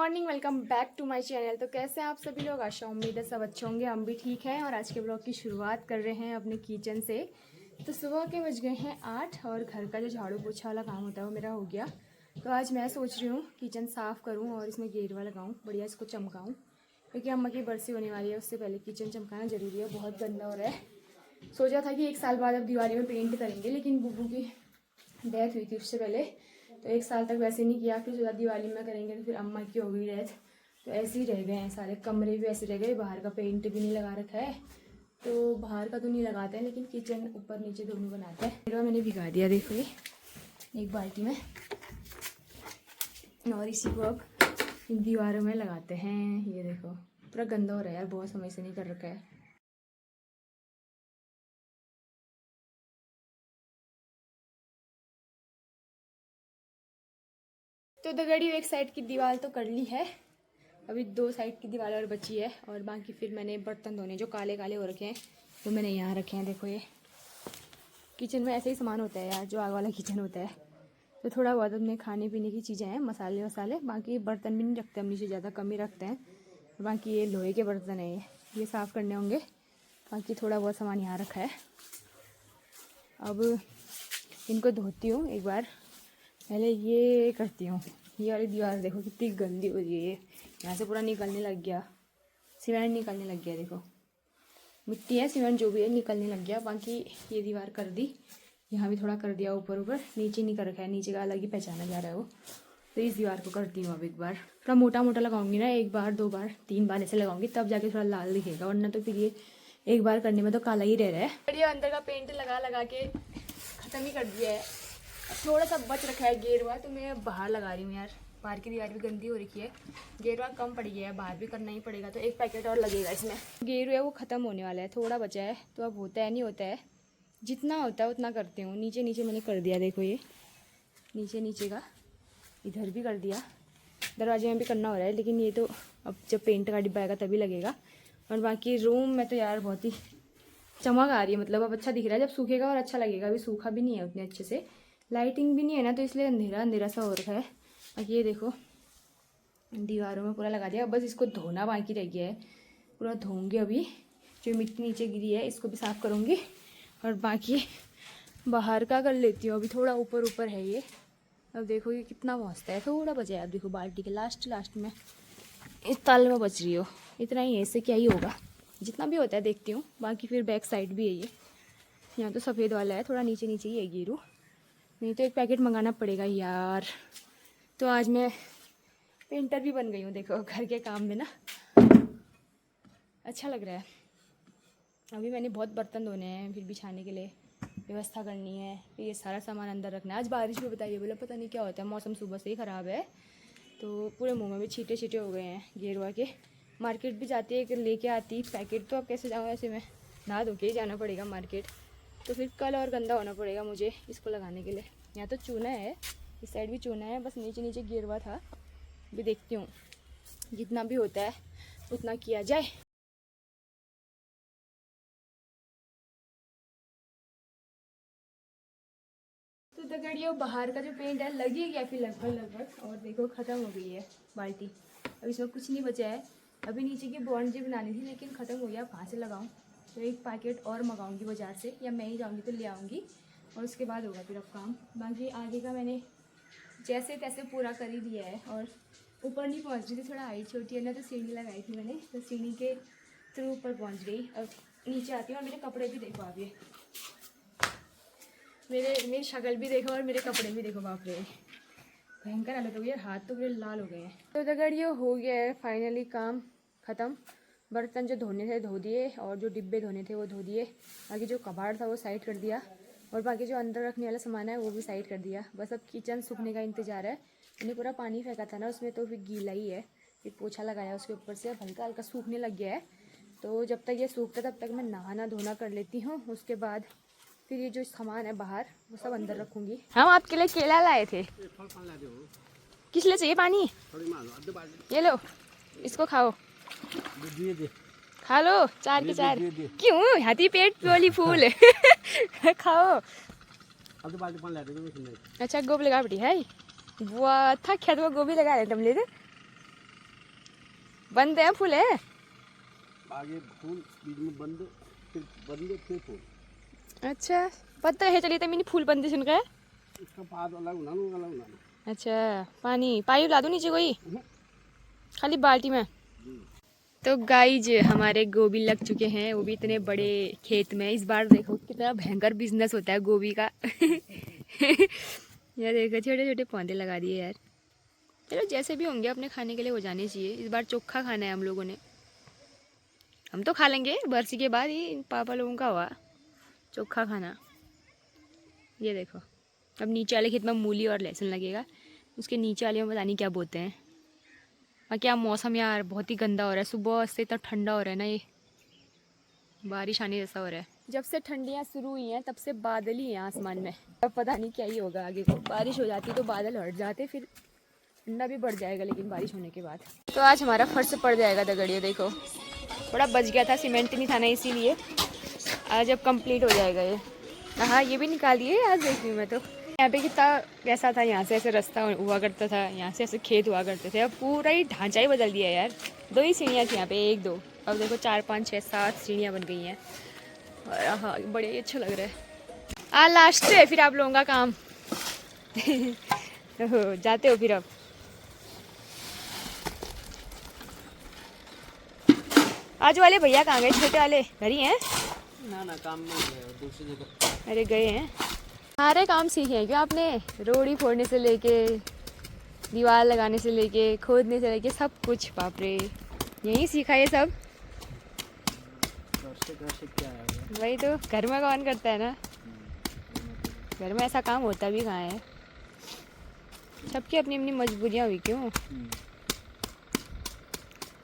Morning, welcome back to my channel. तो कैसे हैं आप सभी लोग? आशा उम्मीद है सब अच्छे होंगे, हम भी ठीक हैं। और आज के ब्लॉग की शुरुआत कर रहे हैं अपने किचन से। तो सुबह के बज गए हैं 8 और घर का जो झाड़ू पोछा वाला काम होता है वो मेरा हो गया। तो आज मैं सोच रही हूँ किचन साफ़ करूँ और इसमें गेरवा लगाऊँ, बढ़िया इसको चमकाऊँ, क्योंकि अम्मा की बरसी होने वाली है। उससे पहले किचन चमकाना ज़रूरी है, बहुत गंदा हो रहा है। सोचा था कि 1 साल बाद अब दिवाली में पेंट करेंगे, लेकिन बुब्बू की डेथ हुई थी उससे पहले, तो 1 साल तक वैसे नहीं किया। फिर दिवाली में करेंगे, तो फिर अम्मा की हो गई डेथ, तो ऐसे ही रह गए हैं सारे कमरे भी ऐसे रह गए। बाहर का पेंट भी नहीं लगा रखा है, तो बाहर का तो नहीं लगाते हैं, लेकिन किचन ऊपर नीचे दोनों बनाते हैं। फिर मैंने भिगा दिया, देखो ये एक बाल्टी में, और इसी को अब इन दीवारों में लगाते हैं। ये देखो पूरा गंदा हो रहा है यार, बहुत समय से नहीं कर रखा है। तो दगड़ी एक साइड की दीवार तो कर ली है, अभी 2 साइड की दीवार और बची है। और बाकी फिर मैंने बर्तन धोने जो काले काले हो रखे हैं वो मैंने यहाँ रखे हैं। देखो ये किचन में ऐसे ही सामान होता है यार, जो आग वाला किचन होता है। तो थोड़ा बहुत अपने खाने पीने की चीज़ें हैं, मसाले वसाले, बाकी बर्तन भी नहीं रखते हम, नीचे ज़्यादा कम ही रखते हैं। बाकी ये लोहे के बर्तन हैं, ये साफ़ करने होंगे। बाकी थोड़ा बहुत सामान यहाँ रखा है। अब इनको धोती हूँ एक बार, पहले ये करती हूँ। ये वाली दीवार देखो कितनी गंदी हो रही है, यहाँ से पूरा निकलने लग गया, सीमेंट निकलने लग गया। देखो मिट्टी है, सीमेंट जो भी है निकलने लग गया। बाकी ये दीवार कर दी, यहाँ भी थोड़ा कर दिया, ऊपर ऊपर, नीचे नहीं कर रखा है, नीचे का अलग ही पहचाना जा रहा है वो। तो इस दीवार को करती हूँ अब एक बार, थोड़ा मोटा मोटा लगाऊंगी ना, 1 बार 2 बार 3 बार ऐसे लगाऊंगी, तब जाके थोड़ा लाल दिखेगा, वरना तो फिर ये एक बार करने में तो काला ही रह रहा है। बढ़िया अंदर का पेंट लगा लगा के ख़त्म ही कर दिया है। थोड़ा सा बच रखा है गेरुआ, तो मैं बाहर लगा रही हूँ यार। बाहर की दीवार भी गंदी हो रखी है, गेरुआ कम पड़ गया है, बाहर भी करना ही पड़ेगा। तो 1 पैकेट और लगेगा इसमें। गेरू है वो ख़त्म होने वाला है, थोड़ा बचा है, तो अब होता है नहीं होता है, जितना होता है उतना करती हूँ। नीचे नीचे मैंने कर दिया, देखो ये नीचे नीचे का, इधर भी कर दिया, दरवाजे में भी करना हो रहा है, लेकिन ये तो अब जब पेंट का डिब्बा आएगा तभी लगेगा। और बाकी रूम में तो यार बहुत ही चमक आ रही है, मतलब अब अच्छा दिख रहा है। जब सूखेगा और अच्छा लगेगा, अभी सूखा भी नहीं है उतने अच्छे से, लाइटिंग भी नहीं है ना, तो इसलिए अंधेरा अंधेरा सा हो रखा है। बाकी ये देखो दीवारों में पूरा लगा दिया, बस इसको धोना बाकी रह गया है। पूरा धोऊंगी अभी, जो मिट्टी नीचे गिरी है इसको भी साफ़ करूँगी, और बाकी बाहर का कर लेती हूँ। अभी थोड़ा ऊपर ऊपर है ये, अब देखो ये कितना पहुँचता है, थोड़ा बचा है। अब देखो बाल्टी के लास्ट में इस ताल में बच रही हो, इतना ही है, इससे क्या ही होगा, जितना भी होता है देखती हूँ। बाकी फिर बैक साइड भी है ये, यहाँ तो सफ़ेद वाला है, थोड़ा नीचे नीचे ही है गेरू, नहीं तो 1 पैकेट मंगाना पड़ेगा यार। तो आज मैं पेंटर भी बन गई हूँ, देखो घर के काम में ना, अच्छा लग रहा है। अभी मैंने बहुत बर्तन धोने हैं, फिर बिछाने के लिए व्यवस्था करनी है, फिर ये सारा सामान अंदर रखना है। आज बारिश भी बताइए, बोला पता नहीं क्या होता है, मौसम सुबह से ही ख़राब है, तो पूरे मुंह में भी छींटे छींटे हो गए हैं गेरुआ के। मार्केट भी जाती है लेके आती पैकेट, तो अब कैसे जाऊँ ऐसे में, नहा धो के ही जाना पड़ेगा मार्केट, तो फिर कल और गंदा होना पड़ेगा मुझे इसको लगाने के लिए। यहाँ तो चूना है, इस साइड भी चूना है, बस नीचे नीचे गेरुआ था। भी देखती हूँ जितना भी होता है उतना किया जाए। तो दगड़ियों बाहर का जो पेंट है लग ही गया फिर लगभग, और देखो ख़त्म हो गई है बाल्टी, अब इसमें कुछ नहीं बचा है। अभी नीचे की बाउंड्री बनानी थी, लेकिन ख़त्म हो गया, कहाँ से लगाऊँ। तो 1 पैकेट और मंगाऊंगी बाज़ार से, या मैं ही जाऊँगी तो ले आऊँगी, और उसके बाद होगा फिर अब काम। बाकी आगे का मैंने जैसे तैसे पूरा कर ही दिया है, और ऊपर नहीं पहुँच रही थी, थोड़ा हाइट छोटी है ना, तो सीढ़ी लगाई थी मैंने, तो सीढ़ी के थ्रू ऊपर पहुँच गई। अब नीचे आती हूँ, और मेरे कपड़े भी देखो आप, ये मेरी शक्ल भी देखो और मेरे कपड़े भी देखो, बाप रे भयंकर हालत हो गई है, हाथ तो पूरे लाल हो गए हैं। तो दगड़ियों हो गया है फाइनली काम ख़त्म। बर्तन जो धोने थे धो दिए, और जो डिब्बे धोने थे वो धो दिए। बाकी जो कबाड़ था वो साइड कर दिया, और बाकी जो अंदर रखने वाला सामान है वो भी साइड कर दिया। बस अब किचन सूखने का इंतज़ार है। मैंने पूरा पानी फेंका था ना उसमें, तो फिर गीला ही है, फिर पोछा लगाया उसके ऊपर से, अब हल्का हल्का सूखने लग गया है। तो जब तक ये सूखता तब तक मैं नहाना धोना कर लेती हूँ, उसके बाद फिर ये जो सामान है बाहर वो सब अंदर रखूँगी। हम आपके लिए केला लाए थे, किस लिए चाहिए पानी? ये लो, इसको खाओ, खा लो 4 के 4। क्यों हाथी पेट वाली फूल खाओ। अच्छा गोभी लगा बेटी है, वो था खेत में गोभी लगा रहे तुम ले बंद है फूल है? आगे फूल, बीच में बंद, फिर फूल। अच्छा, पता है चलिए तो मैंने फूल बंदी सुन गए। इसका पात अलग होना। अच्छा, पानी पाइप ला दो नीचे कोई, खाली बाल्टी में। तो गाइज हमारे गोभी लग चुके हैं, वो भी इतने बड़े खेत में। इस बार देखो कितना भयंकर बिजनेस होता है गोभी का। यार देखो छोटे छोटे पौधे लगा दिए यार। चलो जैसे भी होंगे अपने खाने के लिए हो जाने चाहिए। इस बार चोखा खाना है हम लोगों ने। हम तो खा लेंगे बरसी के बाद, ही पापा लोगों का हुआ चोखा खाना। ये देखो अब नीचे वाले खेत में मूली और लहसुन लगेगा, उसके नीचे वाले में पता नहीं क्या बोलते हैं। और क्या मौसम यार बहुत ही गंदा हो रहा है, सुबह से इतना ठंडा हो रहा है ना, ये बारिश आने जैसा हो रहा है। जब से ठंडियाँ शुरू हुई हैं तब से बादल ही हैं आसमान में। अब पता नहीं क्या ही होगा आगे को। बारिश हो जाती तो बादल हट जाते, फिर ठंडा भी बढ़ जाएगा लेकिन बारिश होने के बाद। तो आज हमारा फर्श पड़ जाएगा दगड़ियों। देखो थोड़ा बच गया था, सीमेंट नहीं था ना, इसीलिए आज अब कंप्लीट हो जाएगा ये। हाँ ये भी निकाल दिए आज, देख रही हूँ मैं तो। यहाँ पे कितना कैसा था, यहाँ से ऐसे रास्ता हुआ करता था, यहाँ से ऐसे खेत हुआ करते थे, अब पूरा ही ढांचा ही बदल दिया है यार। 2 ही सीढ़ियाँ थी यहाँ पे, 1 2, अब देखो 4 5 6 7 सीढ़ियाँ बन गई हैं। और हाँ बड़े ही अच्छा लग रहा है। लास्ट है फिर आप लोगों का काम। तो जाते हो फिर अब? आज वाले भैया कहाँ गए? छोटे वाले घर ही हैं? ना काम में दूसरी जगह। अरे गए हैं। सारे काम सीखे हैं क्या आपने? रोड़ी फोड़ने से लेके, दीवार लगाने से लेके, खोदने से लेके, सब कुछ। बाप रे, यही सीखा ये सब? घर से क्या है? वही तो, घर में कौन करता है ना, घर में ऐसा काम होता भी कहाँ है। सबकी अपनी अपनी मजबूरियाँ हुई। क्यों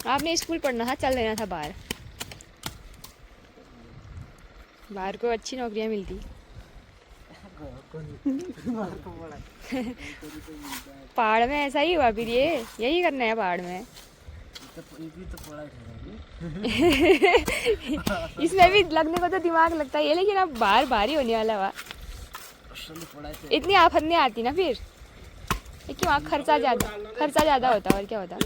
आपने स्कूल पढ़ना था, चल लेना था बाहर, बाहर को अच्छी नौकरियाँ मिलती। पहाड़ में ऐसा ही हुआ फिर, ये यही करना है पहाड़ में। इसमें भी लगने को तो दिमाग लगता है ये, लेकिन अब बाहर भारी होने वाला हुआ। इतनी आफत नहीं आती ना फिर, क्योंकि वहाँ खर्चा ज़्यादा होता है। और क्या होता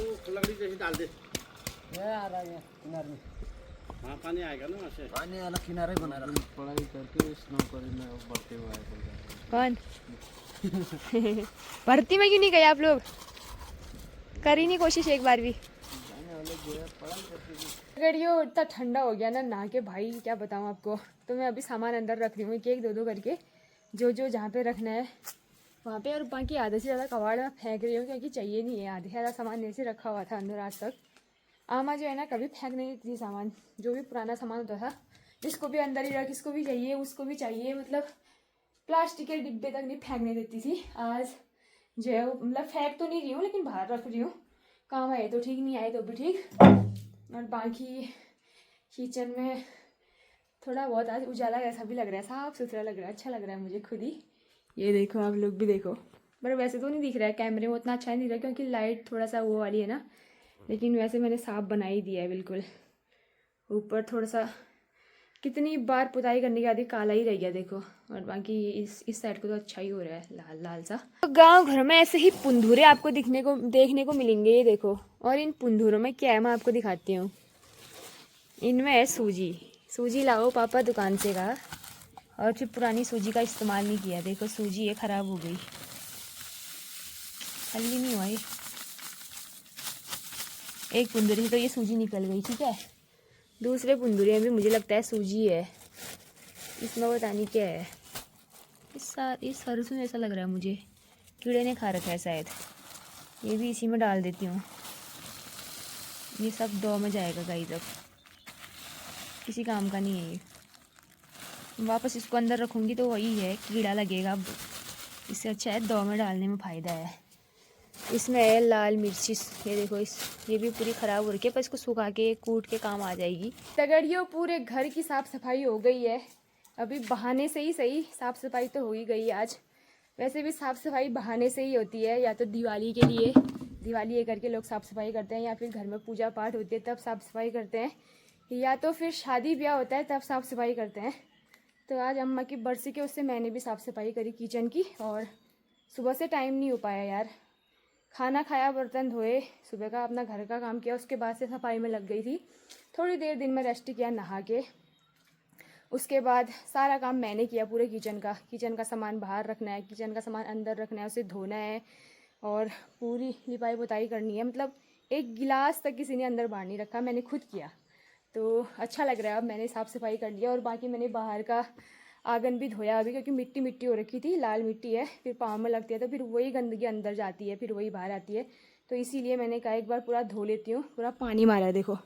हाँ पानी आएगा ना, वैसे पानी वाला किनारे बना रहा। पढ़ाई करके नौकरी में बढ़ते हुए कौन? भर्ती में क्यों नहीं गए आप लोग? करी नहीं कोशिश एक बार भी? अगर ये इतना ठंडा हो गया ना नहा के, भाई क्या बताऊँ आपको। तो मैं अभी सामान अंदर रख रही हूँ, एक 2 करके, जो जहाँ पे रखना है वहाँ पे। और बाकी आधे से ज़्यादा कबाड़ में फेंक रही हूँ, क्योंकि चाहिए नहीं है। आधे से ज़्यादा सामान ऐसे रखा हुआ था अंदर आज तक। आमा जो है ना कभी फेंक नहीं देती सामान, जो भी पुराना सामान होता था, इसको भी अंदर ही रख, इसको भी चाहिए, उसको भी चाहिए, मतलब प्लास्टिक के डिब्बे तक नहीं फेंकने देती थी। आज जो है मतलब फेंक तो नहीं रही हूँ, लेकिन बाहर रख रही हूँ। काम आए तो ठीक, नहीं आए तो भी ठीक। और बाकी किचन में थोड़ा बहुत आज उजाला ऐसा भी लग रहा है, साफ सुथरा लग रहा है, अच्छा लग रहा है मुझे खुद ही। ये देखो आप लोग भी देखो, पर वैसे तो नहीं दिख रहा है कैमरे में, उतना अच्छा नहीं दिख रहा क्योंकि लाइट थोड़ा सा वो वाली है ना, लेकिन वैसे मैंने साफ बना ही दिया है बिल्कुल। ऊपर थोड़ा सा कितनी बार पुताई करने के बाद काला ही रह गया देखो। और बाकी इस साइड को तो अच्छा ही हो रहा है, लाल लाल सा। तो गांव घर में ऐसे ही पुंधूरे आपको देखने को मिलेंगे, ये देखो। और इन पुंधूरों में क्या है मैं आपको दिखाती हूँ। इनमें है सूजी लाओ पापा दुकान से का, और फिर पुरानी सूजी का इस्तेमाल नहीं किया। देखो सूजी ये ख़राब हो गई, हल्ली नहीं हुआ ये। एक पुंदरी से तो ये सूजी निकल गई, ठीक है। दूसरे पुंदरी में भी मुझे लगता है सूजी है, इसमें पता नहीं क्या है। इस सरसों ऐसा लग रहा है मुझे, कीड़े ने खा रखा है शायद। ये भी इसी में डाल देती हूँ, ये सब दो में जाएगा गाइस, अब किसी काम का नहीं है ये। वापस इसको अंदर रखूँगी तो वही है, कीड़ा लगेगा। अब इससे अच्छा है दो में डालने में फ़ायदा है। इसमें है लाल मिर्ची, ये देखो ये भी पूरी ख़राब हो रखी है, पर इसको सुखा के कूट के काम आ जाएगी। तगड़ियों पूरे घर की साफ़ सफाई हो गई है, अभी बहाने से ही सही साफ़ सफाई तो हो ही गई आज। वैसे भी साफ़ सफाई बहाने से ही होती है, या तो दिवाली के लिए, दिवाली ये करके लोग साफ़ सफाई करते हैं, या फिर घर में पूजा पाठ होती है तब साफ़ सफाई करते हैं, या तो फिर शादी ब्याह होता है तब साफ़ सफाई करते हैं। तो आज अम्मा की बरसी के उससे मैंने भी साफ़ सफाई करी किचन की, और सुबह से टाइम नहीं हो पाया यार, खाना खाया, बर्तन धोए, सुबह का अपना घर का काम किया, उसके बाद से सफाई में लग गई थी। थोड़ी देर दिन में रेस्ट किया नहा के। उसके बाद सारा काम मैंने किया पूरे किचन का सामान बाहर रखना है, किचन का सामान अंदर रखना है, उसे धोना है और पूरी लिपाई पोताई करनी है। मतलब एक गिलास तक किसी ने अंदर बाहर नहीं रखा, मैंने खुद किया। तो अच्छा लग रहा है। अब मैंने साफ़ सफाई कर लिया और बाकी मैंने बाहर का आंगन भी धोया अभी, क्योंकि मिट्टी मिट्टी हो रखी थी, लाल मिट्टी है, फिर पाँव में लगती है तो फिर वही गंदगी अंदर जाती है, फिर वही बाहर आती है। तो इसीलिए मैंने कहा एक बार पूरा धो लेती हूँ। पूरा पानी मारा है, देखो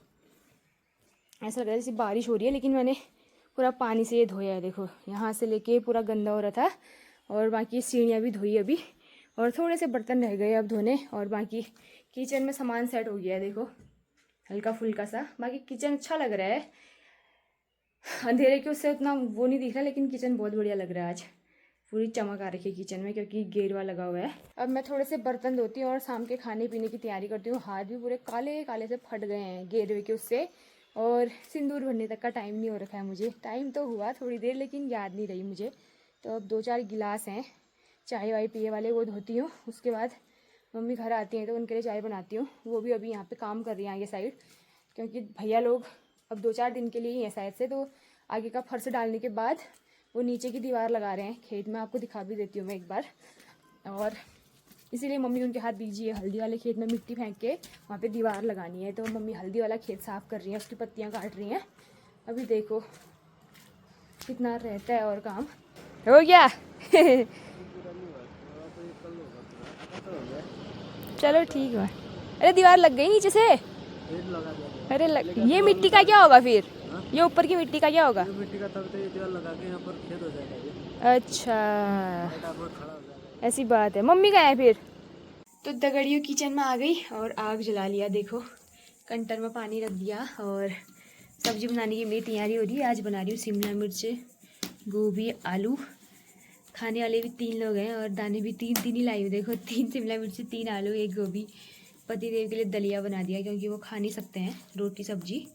ऐसा लग रहा है जैसे बारिश हो रही है, लेकिन मैंने पूरा पानी से ये धोया है। देखो यहाँ से लेके पूरा गंदा हो रहा था। और बाकी सीढ़ियाँ भी धोई अभी, और थोड़े से बर्तन रह गए अब धोने। और बाकी किचन में सामान सेट हो गया है, देखो हल्का फुल्का सा। बाकी किचन अच्छा लग रहा है, अंधेरे के उससे उतना वो नहीं दिख रहा, लेकिन किचन बहुत बढ़िया लग रहा है। आज पूरी चमक आ रखी है किचन में, क्योंकि गेरवा लगा हुआ है। अब मैं थोड़े से बर्तन धोती हूँ और शाम के खाने पीने की तैयारी करती हूँ। हाथ भी पूरे काले काले से फट गए हैं गेरवे के उससे, और सिंदूर भरने तक का टाइम नहीं हो रखा है मुझे। टाइम तो हुआ थोड़ी देर, लेकिन याद नहीं रही मुझे। तो अब 2-4 गिलास हैं चाय वाय पिए वाले, वो धोती हूँ। उसके बाद मम्मी घर आती हैं तो उनके लिए चाय बनाती हूँ। वो भी अभी यहाँ पे काम कर रही हैं आगे साइड, क्योंकि भैया लोग अब 2-4 दिन के लिए ही हैं शायद से। तो आगे का फर्श डालने के बाद वो नीचे की दीवार लगा रहे हैं खेत में। आपको दिखा भी देती हूँ मैं एक बार। और इसीलिए मम्मी उनके हाथ बिजी है, हल्दी वाले खेत में मिट्टी फेंक के वहाँ पे दीवार लगानी है। तो मम्मी हल्दी वाला खेत साफ़ कर रही हैं, उसकी पत्तियाँ काट रही हैं। अभी देखो कितना रहता है और काम हो गया। चलो ठीक है। अरे दीवार लग गई नीचे से। अरे ये मिट्टी का क्या होगा फिर? ये ऊपर की मिट्टी का क्या होगा? मिट्टी का तब तो ये दीवार लगा के यहाँ पर खेत हो जाएगा। अच्छा खड़ा हो जाएगा। ऐसी बात है। मम्मी कहाँ है फिर? तो दगड़ियों किचन में आ गई और आग जला लिया। देखो कंटर में पानी रख दिया और सब्जी बनाने की मेरी तैयारी हो रही है। आज बना रही हूँ शिमला मिर्च, गोभी, आलू। खाने वाले भी 3 लोग हैं और दाने भी 3 ही लाई हूँ। देखो 3 शिमला मिर्च, 3 आलू, 1 गोभी। पतिदेव के लिए दलिया बना दिया, क्योंकि वो खा नहीं सकते हैं रोटी सब्जी,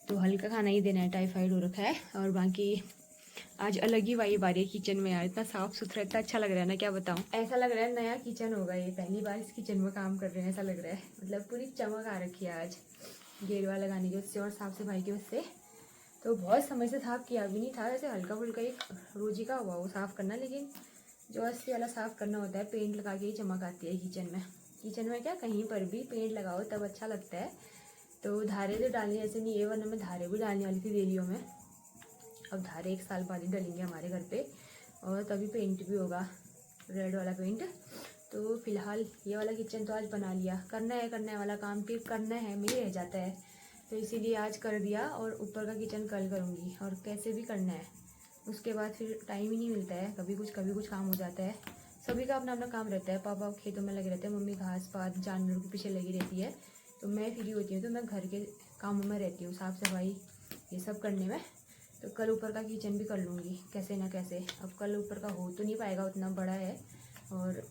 तो हल्का खाना ही देना है, टाइफाइड हो रखा है। और बाकी आज अलग ही वाइब आ रही है किचन में यार। इतना साफ सुथरा, इतना अच्छा लग रहा है ना, क्या बताऊँ। ऐसा लग रहा है नया किचन होगा ये, पहली बार इस किचन में काम कर रहे हैं ऐसा लग रहा है। मतलब पूरी चमक आ रखी है आज गेरवा लगाने की उससे और साफ सफाई की उससे। तो बहुत समय से साफ किया भी नहीं था, वैसे हल्का फुल्का एक रोजी का हुआ वो साफ़ करना, लेकिन जो असली वाला साफ़ करना होता है पेंट लगा के ही चमक आती है किचन में। किचन में क्या, कहीं पर भी पेंट लगाओ तब अच्छा लगता है। तो धारे तो डालनी ऐसे नहीं है, वरना मैं धारे भी डालने वाली थी देलियों में। अब धारे 1 साल बाद ही डलेंगे हमारे घर पे, और तभी पेंट भी होगा, रेड वाला पेंट। तो फिलहाल ये वाला किचन तो आज बना लिया। करना है वाला काम फिर करना है, मेरे रह जाता है, तो इसीलिए आज कर दिया। और ऊपर का किचन कल करूँगी, और कैसे भी करना है। उसके बाद फिर टाइम ही नहीं मिलता है, कभी कुछ काम हो जाता है। सभी का अपना अपना काम रहता है। पापा खेतों में लगे रहते हैं, मम्मी घास पात जानवरों के पीछे लगी रहती है। तो मैं फ्री होती हूँ तो मैं घर के कामों में रहती हूँ, साफ़ सफाई ये सब करने में। तो कल ऊपर का किचन भी कर लूँगी कैसे ना कैसे। अब कल ऊपर का हो तो नहीं पाएगा, उतना बड़ा है। और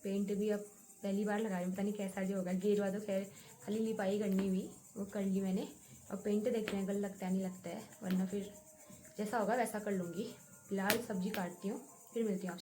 पेंट भी अब पहली बार लगा रही हूँ, पता नहीं कैसा जो होगा। गेरवा तो खैर खाली लिपाई करनी हुई, वो कर ली मैंने। अब पेंट देखते हैं कल लगता है नहीं लगता है, वरना फिर जैसा होगा वैसा कर लूँगी। फिलहाल सब्जी काटती हूँ, फिर मिलती हूँ आपसे।